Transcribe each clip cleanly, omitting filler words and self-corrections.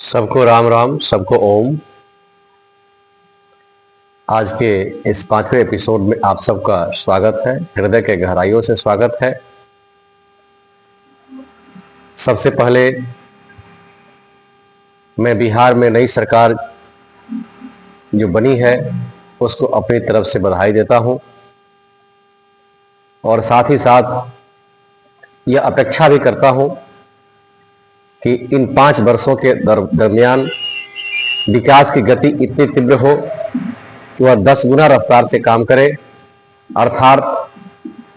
सबको राम राम, सबको ओम। आज के इस 5वें एपिसोड में आप सबका स्वागत है, हृदय के गहराइयों से स्वागत है। सबसे पहले मैं बिहार में नई सरकार जो बनी है उसको अपनी तरफ से बधाई देता हूं और साथ ही साथ यह अपेक्षा भी करता हूं कि इन 5 वर्षों के दरमियान विकास की गति इतनी तीव्र हो कि वह 10 गुना रफ्तार से काम करे, अर्थात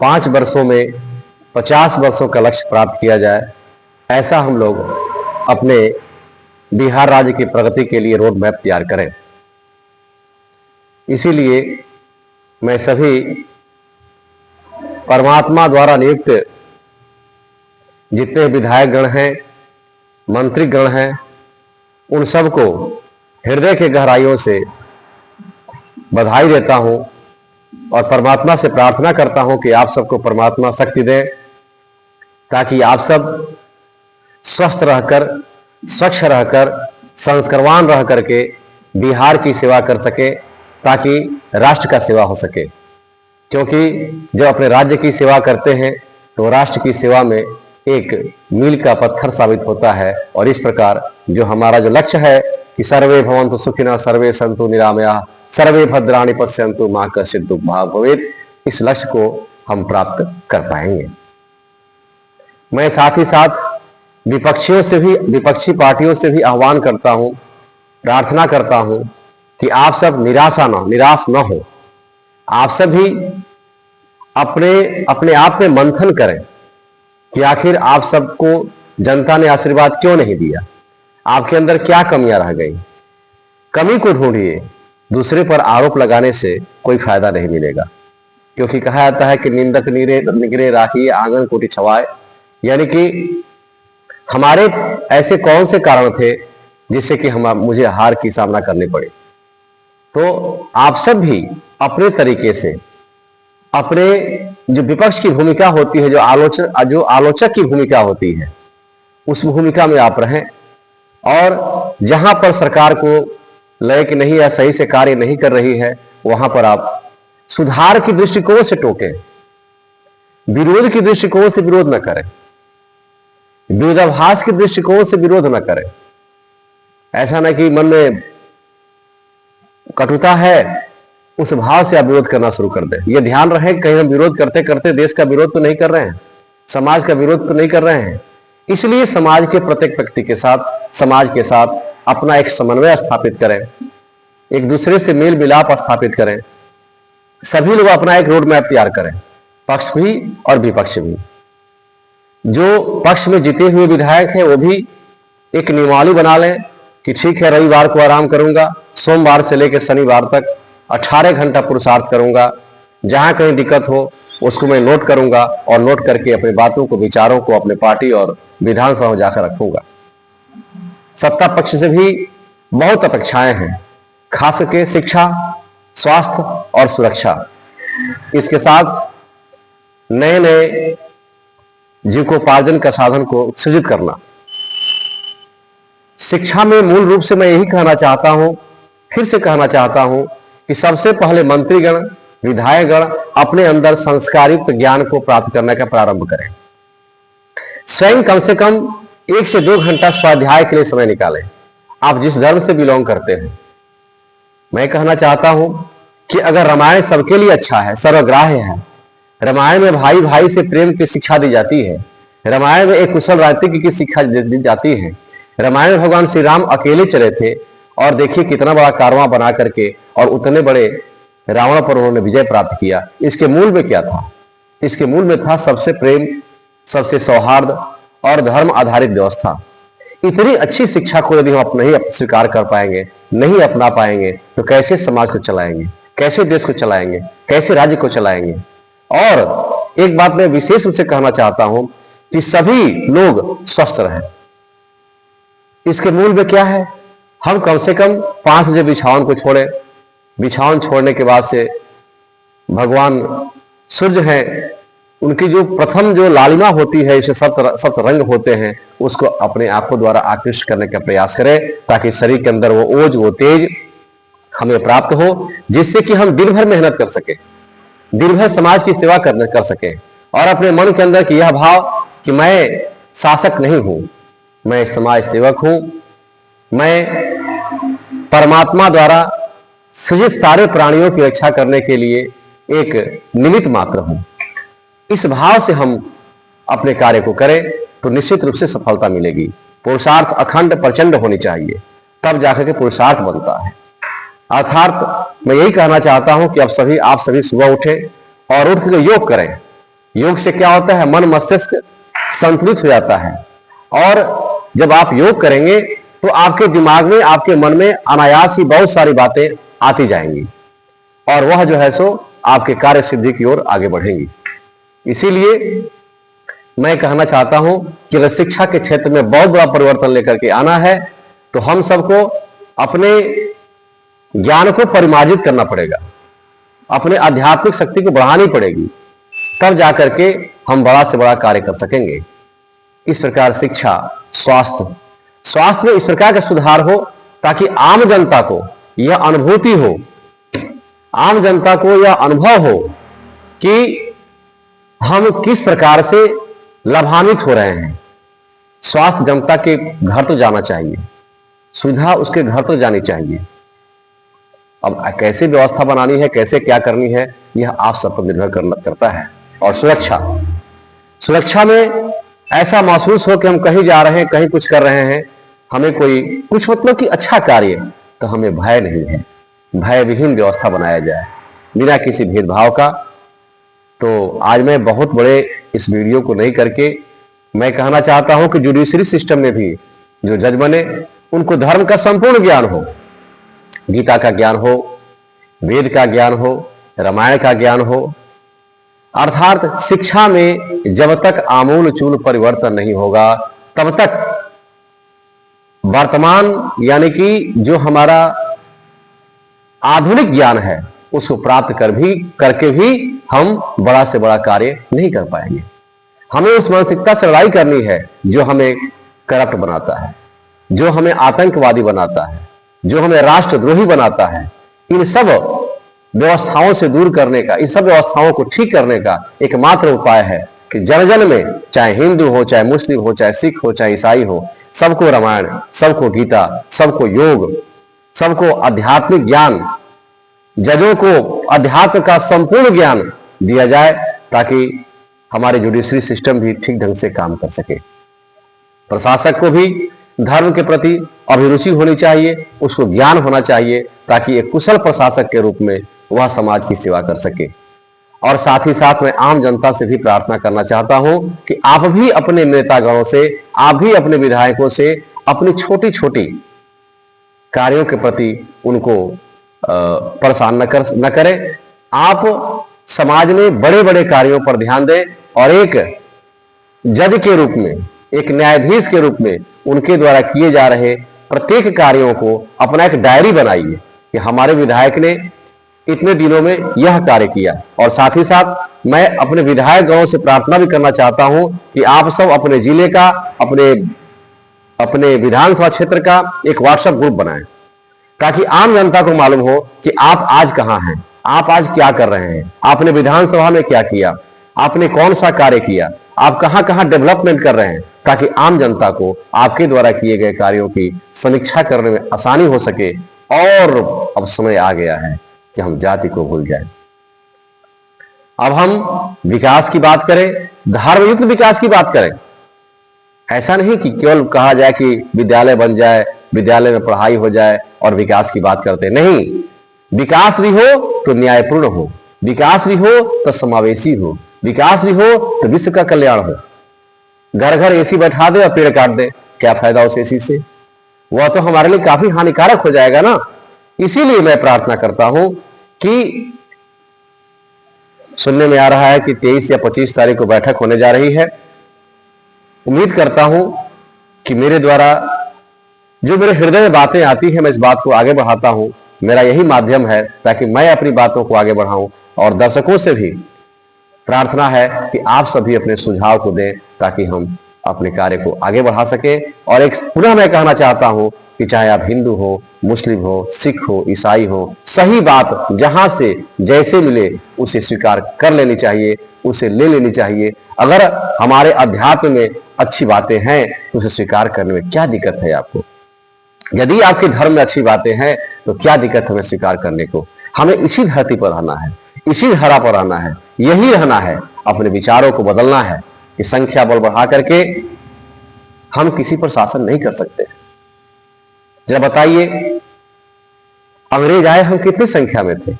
5 वर्षों में 50 वर्षों का लक्ष्य प्राप्त किया जाए। ऐसा हम लोग अपने बिहार राज्य की प्रगति के लिए रोड मैप तैयार करें। इसीलिए मैं सभी परमात्मा द्वारा नियुक्त जितने विधायकगण हैं, मंत्रीगण हैं, उन सबको हृदय के गहराइयों से बधाई देता हूं और परमात्मा से प्रार्थना करता हूं कि आप सबको परमात्मा शक्ति दे ताकि आप सब स्वस्थ रहकर, स्वच्छ रहकर, संस्कारवान रह करके बिहार की सेवा कर सके, ताकि राष्ट्र का सेवा हो सके। क्योंकि जब अपने राज्य की सेवा करते हैं तो राष्ट्र की सेवा में एक मील का पत्थर साबित होता है। और इस प्रकार जो हमारा जो लक्ष्य है कि सर्वे भवन्तु सुखिनः, सर्वे सन्तु निरामयाः, सर्वे भद्राणि पश्यन्तु मा कश्चित् दुःखभाग् भवेत्, इस लक्ष्य को हम प्राप्त कर पाएंगे। मैं साथ ही साथ विपक्षी पार्टियों से भी आह्वान करता हूं, प्रार्थना करता हूं कि आप सब निराश न हो। आप सभी अपने आप में मंथन करें कि आखिर आप सबको जनता ने आशीर्वाद क्यों नहीं दिया, आपके अंदर क्या कमियां रह गई। कमी को ढूंढिए, दूसरे पर आरोप लगाने से कोई फायदा नहीं मिलेगा। क्योंकि कहा जाता है कि निंदक निगरे राखिए आंगन कोटि छवाए, यानी कि हमारे ऐसे कौन से कारण थे जिससे कि मुझे हार की सामना करनी पड़ी। तो आप सब भी अपने तरीके से अपने जो विपक्ष की भूमिका होती है, जो आलोचक की भूमिका होती है, उस भूमिका में आप रहें और जहां पर सरकार को लगे कि नहीं या सही से कार्य नहीं कर रही है, वहां पर आप सुधार की दृष्टिकोण से टोकें, विरोध की दृष्टिकोण से विरोध न करें, विरोधाभास के दृष्टिकोण से विरोध न करें। ऐसा ना कि मन में कटुता है उस भाव से आप विरोध करना शुरू कर दें। यह ध्यान रहे कहीं हम विरोध करते करते देश का विरोध तो नहीं कर रहे हैं, समाज का विरोध तो नहीं कर रहे हैं। इसलिए समाज के प्रत्येक व्यक्ति के साथ, समाज के साथ अपना एक समन्वय स्थापित करें, एक दूसरे से मेल मिलाप स्थापित करें। सभी लोग अपना एक रोड मैप तैयार करें, पक्ष भी और विपक्ष भी। जो पक्ष में जीते हुए विधायक हैं वो भी एक नियमावली बना लें कि ठीक है, रविवार को आराम करूंगा, सोमवार से लेकर शनिवार तक 18 घंटा पुरुषार्थ करूंगा, जहां कहीं दिक्कत हो उसको मैं नोट करूंगा और नोट करके अपनी बातों को, विचारों को अपने पार्टी और विधानसभा में जाकर रखूंगा। सत्ता पक्ष से भी बहुत अपेक्षाएं हैं, खास करके शिक्षा, स्वास्थ्य और सुरक्षा। इसके साथ नए नए जीविकोपार्जन का साधन को सृजित करना। शिक्षा में मूल रूप से मैं यही कहना चाहता हूं, फिर से कहना चाहता हूं कि सबसे पहले मंत्रीगण, विधायकगण अपने अंदर संस्कारयुक्त ज्ञान को प्राप्त करने का प्रारंभ करें। स्वयं कम से कम 1 से 2 घंटा स्वाध्याय के लिए समय निकालें। आप जिस धर्म से बिलोंग करते हैं, मैं कहना चाहता हूं कि अगर रामायण सबके लिए अच्छा है, सर्वग्राह्य है, रामायण में भाई भाई से प्रेम की शिक्षा दी जाती है, रामायण में एक कुशल राजनीति की शिक्षा दी जाती है, रामायण में भगवान श्री राम अकेले चले थे और देखिए कितना बड़ा कारवां बना करके और उतने बड़े रावण पर उन्होंने विजय प्राप्त किया। इसके मूल में क्या था? इसके मूल में था सबसे प्रेम, सबसे सौहार्द और धर्म आधारित व्यवस्था। इतनी अच्छी शिक्षा को यदि हम नहीं स्वीकार कर पाएंगे, नहीं अपना पाएंगे, तो कैसे समाज को चलाएंगे, कैसे देश को चलाएंगे, कैसे राज्य को चलाएंगे। और एक बात मैं विशेष रूप से कहना चाहता हूं कि सभी लोग स्वस्थ रहें। इसके मूल में क्या है? हम कम से कम 5 बजे बिछावन को छोड़ें। बिछावन छोड़ने के बाद से भगवान सूर्य हैं, उनकी जो प्रथम जो लालिमा होती है, इसे सप्त रंग होते हैं, उसको अपने आंखों द्वारा आकृष्ट करने का प्रयास करें, ताकि शरीर के अंदर वो ओज, वो तेज हमें प्राप्त हो, जिससे कि हम दिन भर मेहनत कर सके, दिन भर समाज की सेवा कर सके, और अपने मन के अंदर की यह भाव कि मैं शासक नहीं हूं, मैं समाज सेवक हूं, मैं परमात्मा द्वारा सृजित सारे प्राणियों की रक्षा करने के लिए एक निमित्त मात्र हूं। इस भाव से हम अपने कार्य को करें तो निश्चित रूप से सफलता मिलेगी। पुरुषार्थ अखंड प्रचंड होनी चाहिए, तब जाकर के पुरुषार्थ बनता है। अर्थात मैं यही कहना चाहता हूं कि आप सभी सुबह उठें और उठ कर योग करें। योग से क्या होता है, मन मस्तिष्क संतुलित हो जाता है, और जब आप योग करेंगे तो आपके दिमाग में, आपके मन में अनायास ही बहुत सारी बातें आती जाएंगी, और वह जो है सो आपके कार्य सिद्धि की ओर आगे बढ़ेंगी। इसीलिए मैं कहना चाहता हूं कि अगर शिक्षा के क्षेत्र में बहुत बड़ा परिवर्तन लेकर के आना है तो हम सबको अपने ज्ञान को परिमार्जित करना पड़ेगा, अपने आध्यात्मिक शक्ति को बढ़ानी पड़ेगी, तब जाकर के हम बड़ा से बड़ा कार्य कर सकेंगे। इस प्रकार शिक्षा, स्वास्थ्य में इस प्रकार का सुधार हो ताकि आम जनता को यह अनुभूति हो, आम जनता को यह अनुभव हो कि हम किस प्रकार से लाभान्वित हो रहे हैं। स्वास्थ्य जनता के घर तो जाना चाहिए, सुविधा उसके घर तो जानी चाहिए। अब कैसे व्यवस्था बनानी है, कैसे क्या करनी है, यह आप सब पर निर्भर करता है। और सुरक्षा में ऐसा महसूस हो कि हम कहीं जा रहे हैं, कहीं कुछ कर रहे हैं, हमें कोई कुछ मतलब कि अच्छा कार्य, तो हमें भय नहीं है, भय विहीन व्यवस्था बनाया जाए बिना किसी भेदभाव का। तो आज मैं बहुत बड़े इस वीडियो को नहीं करके मैं कहना चाहता हूं कि जुडिशरी सिस्टम में भी जो जज बने उनको धर्म का संपूर्ण ज्ञान हो, गीता का ज्ञान हो, वेद का ज्ञान हो, रामायण का ज्ञान हो। अर्थात शिक्षा में जब तक आमूल चूल परिवर्तन नहीं होगा तब तक वर्तमान यानी कि जो हमारा आधुनिक ज्ञान है उसको प्राप्त करके भी हम बड़ा से बड़ा कार्य नहीं कर पाएंगे। हमें उस मानसिकता से लड़ाई करनी है जो हमें करप्ट बनाता है, जो हमें आतंकवादी बनाता है, जो हमें राष्ट्रद्रोही बनाता है। इन सब व्यवस्थाओं से दूर करने का, इन सब व्यवस्थाओं को ठीक करने का एकमात्र उपाय है कि जन जन में, चाहे हिंदू हो, चाहे मुस्लिम हो, चाहे सिख हो, चाहे ईसाई हो, सबको रामायण, सबको गीता, सबको योग, सबको आध्यात्मिक ज्ञान, जजों को अध्यात्म का संपूर्ण ज्ञान दिया जाए ताकि हमारे जुडिशरी सिस्टम भी ठीक ढंग से काम कर सके। प्रशासक को भी धर्म के प्रति अभिरुचि होनी चाहिए, उसको ज्ञान होना चाहिए ताकि एक कुशल प्रशासक के रूप में वह समाज की सेवा कर सके। और साथ ही साथ मैं आम जनता से भी प्रार्थना करना चाहता हूं कि आप भी अपने नेतागणों से, आप भी अपने विधायकों से अपनी छोटी छोटी कार्यों के प्रति उनको परेशान न करें। आप समाज में बड़े बड़े कार्यों पर ध्यान दें और एक जज के रूप में, एक न्यायाधीश के रूप में उनके द्वारा किए जा रहे प्रत्येक कार्यों को अपना एक डायरी बनाइए कि हमारे विधायक ने इतने दिनों में यह कार्य किया। और साथ ही साथ मैं अपने विधायक गणों से प्रार्थना भी करना चाहता हूं कि आप सब अपने जिले का, अपने विधानसभा क्षेत्र का एक व्हाट्सएप ग्रुप बनाएं ताकि आम जनता को मालूम हो कि आप आज कहां हैं, आप आज क्या कर रहे हैं, आपने विधानसभा में क्या किया, आपने कौन सा कार्य किया, आप कहां कहां डेवलपमेंट कर रहे हैं, ताकि आम जनता को आपके द्वारा किए गए कार्यों की समीक्षा करने में आसानी हो सके। और अब समय आ गया है कि हम जाति को भूल जाएं। अब हम विकास की बात करें, धर्मयुक्त विकास की बात करें। ऐसा नहीं कि केवल कहा जाए कि विद्यालय बन जाए, विद्यालय में पढ़ाई हो जाए और विकास की बात करते नहीं। विकास भी हो तो न्यायपूर्ण हो, विकास भी हो तो समावेशी हो, विकास भी हो तो विश्व का कल्याण हो। घर घर एसी बैठा दे और पेड़ काट दे, क्या फायदा उस एसी से? वह तो हमारे लिए काफी हानिकारक हो जाएगा ना। इसीलिए मैं प्रार्थना करता हूं कि सुनने में आ रहा है कि 23 या 25 तारीख को बैठक होने जा रही है। उम्मीद करता हूं कि मेरे द्वारा जो मेरे हृदय में बातें आती हैं मैं इस बात को आगे बढ़ाता हूं। मेरा यही माध्यम है ताकि मैं अपनी बातों को आगे बढ़ाऊं और दर्शकों से भी प्रार्थना है कि आप सभी अपने सुझाव को दें ताकि हम अपने कार्य को आगे बढ़ा सके। और एक पुनः मैं कहना चाहता हूं कि चाहे आप हिंदू हो, मुस्लिम हो, सिख हो, ईसाई हो, सही बात जहां से जैसे मिले उसे स्वीकार कर लेनी चाहिए, उसे ले लेनी चाहिए। अगर हमारे अध्यात्म में अच्छी बातें हैं तो उसे स्वीकार करने में क्या दिक्कत है आपको? यदि आपके धर्म में अच्छी बातें हैं तो क्या दिक्कत हमें स्वीकार करने को? हमें इसी धरती पर रहना है, इसी धरा पर रहना है, यही रहना है, अपने विचारों को बदलना है कि संख्या बल बढ़ा करके हम किसी पर शासन नहीं कर सकते। जरा बताइए, अंग्रेज आए हम कितनी संख्या में थे?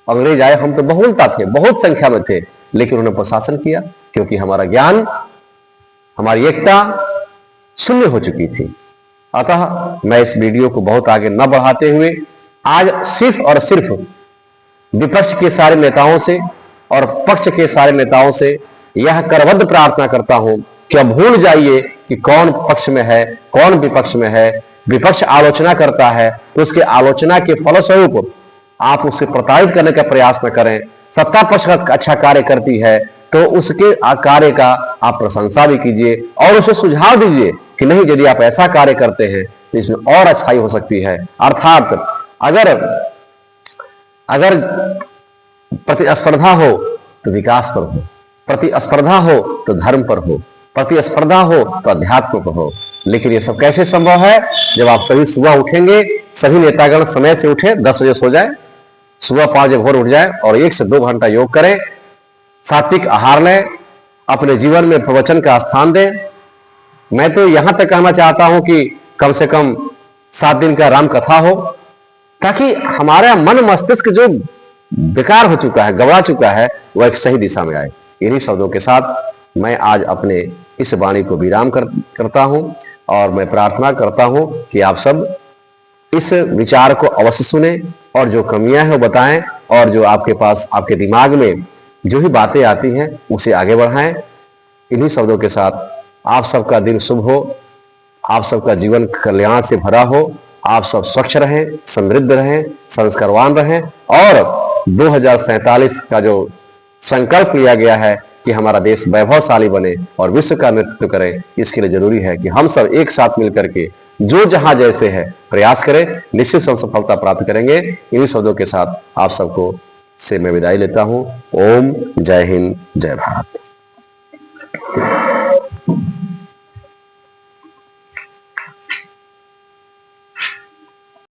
अंग्रेज आए हम तो बहुलता थे, बहुत संख्या में थे, लेकिन उन्होंने प्रशासन किया क्योंकि हमारा ज्ञान, हमारी एकता शून्य हो चुकी थी। अतः मैं इस वीडियो को बहुत आगे न बढ़ाते हुए आज सिर्फ और सिर्फ विपक्ष के सारे नेताओं से और पक्ष के सारे नेताओं से यह करबद्ध प्रार्थना करता हूं कि अब भूल जाइए कि कौन पक्ष में है, कौन विपक्ष में है। विपक्ष आलोचना करता है तो उसके आलोचना के फलस्वरूप आप उसे प्रताड़ित करने का प्रयास न करें। सत्ता पक्ष का अच्छा कार्य करती है तो उसके कार्य का आप प्रशंसा भी कीजिए और उसे सुझाव दीजिए कि नहीं, यदि आप ऐसा कार्य करते हैं तो इसमें और अच्छाई हो सकती है। अर्थात अगर प्रतिस्पर्धा हो तो विकास पर हो, प्रतिस्पर्धा हो तो धर्म पर हो, प्रतिस्पर्धा हो तो अध्यात्म पर हो। लेकिन ये सब कैसे संभव है? जब आप सभी सुबह उठेंगे, सभी नेतागण समय से उठे, 10 बजे सो जाए, सुबह 5 बजे भोर उठ जाए और 1 से 2 घंटा योग करें, सात्विक आहार लें, अपने जीवन में प्रवचन का स्थान दें। मैं तो यहां तक कहना चाहता हूं कि कम से कम 7 दिन का राम कथा हो, ताकि हमारा मन मस्तिष्क जो बेकार हो चुका है, गवा चुका है, वह एक सही दिशा में आए। इन्हीं शब्दों के साथ मैं आज अपने इस वाणी को विराम करता हूं और मैं प्रार्थना करता हूं कि आप सब इस विचार को अवश्य सुने और जो कमियां हैं वो बताएं और जो आपके पास, आपके दिमाग में जो भी बातें आती हैं उसे आगे बढ़ाएं। इन्हीं शब्दों के साथ आप सबका दिन शुभ हो, आप सबका जीवन कल्याण से भरा हो, आप सब स्वच्छ रहें, समृद्ध रहें, संस्कारवान रहें और 2047 का जो संकल्प लिया गया है कि हमारा देश वैभवशाली बने और विश्व का नेतृत्व करे, इसके लिए जरूरी है कि हम सब एक साथ मिलकर के जो जहां जैसे है प्रयास करें, निश्चित हम सफलता प्राप्त करेंगे। इन्हीं शब्दों के साथ आप सबको से मैं विदाई लेता हूं। ओम जय हिंद, जय भारत।